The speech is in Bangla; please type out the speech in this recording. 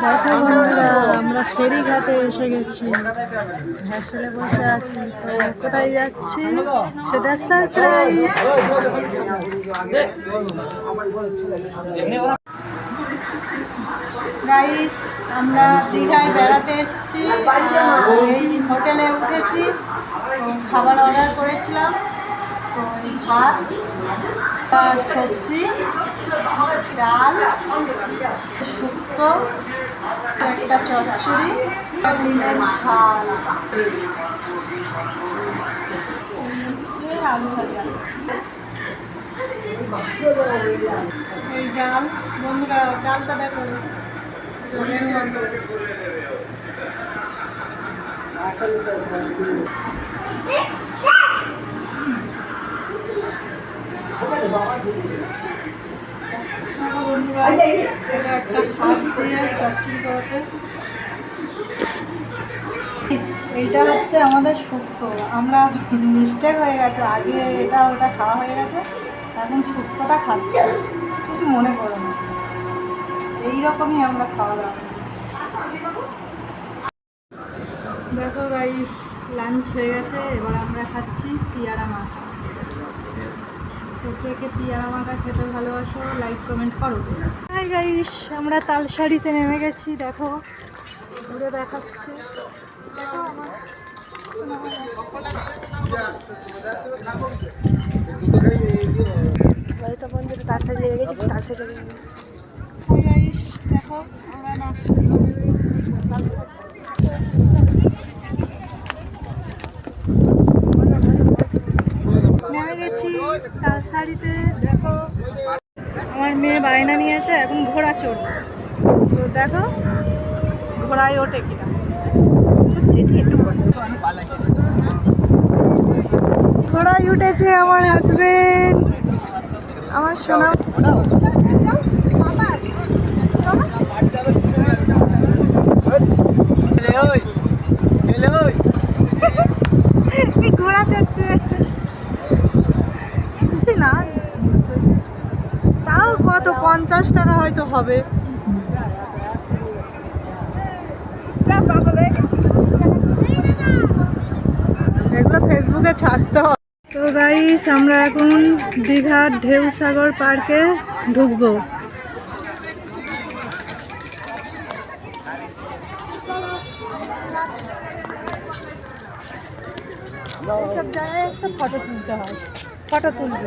দেখো বন্ধুরা, আমরা ফেরিঘাটে এসে গেছি, ভ্যাসেলে বসে আছি। তো কোথায় যাচ্ছি সেটা সারপ্রাইজ। গাইস, আমরা দীঘায় বেড়াতে এসেছি। এই হোটেলে উঠেছি, খাবার অর্ডার করেছিলাম। তো ভাত, সবজি, ডাল, শুক্তো, একটা চচ্চড়ি, ডিমের ঝাল, আলু ভাজা। এই ডাল বন্ধুরা, ডালটা দেখো জলের মতো। বন্ধুরা, একটা শাক দিয়ে চচ্চড়ি করেছে। এইটা হচ্ছে আমাদের শুক্তো। আমরা মিস্টেক হয়ে গেছে, আগে এটা ওটা খাওয়া হয়ে গেছে, এখন শুক্তোটা খাচ্ছি। কিছু মনে করো না, এইরকমই আমরা খাওয়া দাওয়া। দেখো গাইস, লাঞ্চ হয়ে গেছে, এবার আমরা খাচ্ছি পিয়ারা মাখা। তো কে পিয়ারা মাখা খেতে ভালোবাসো, লাইক কমেন্ট করো। হাই গাইস, আমরা তালসারিতে নেমে গেছি। দেখো ঘুরে দেখাচ্ছি। দেখো আমার তো বন্ধুরা, তালসারি নেমে গেছি। তালসারি দেখো আমরা নেমে গেছি তালসারিতে। দেখো আমার মেয়ে বায়না নিয়েছে এখন ঘোড়া চড়বে। তো দেখো ঘোড়ায় ওঠে কিনা, একটু ঘোড়ায় উঠেছে আমার হাজবেন্ড, আমার সোনা। ঘোড়া চড়ছে না, তাও কত 50 টাকা হয়তো হবে। এগুলো ফেসবুকে ছাড়তে হবে। তো গাইস, আমরা এখন দীঘার ঢেউসাগর পার্কে ঢুকবো। এইসব জায়গায় একটা ফটো তুলতে হয়, ফটো তুলবে।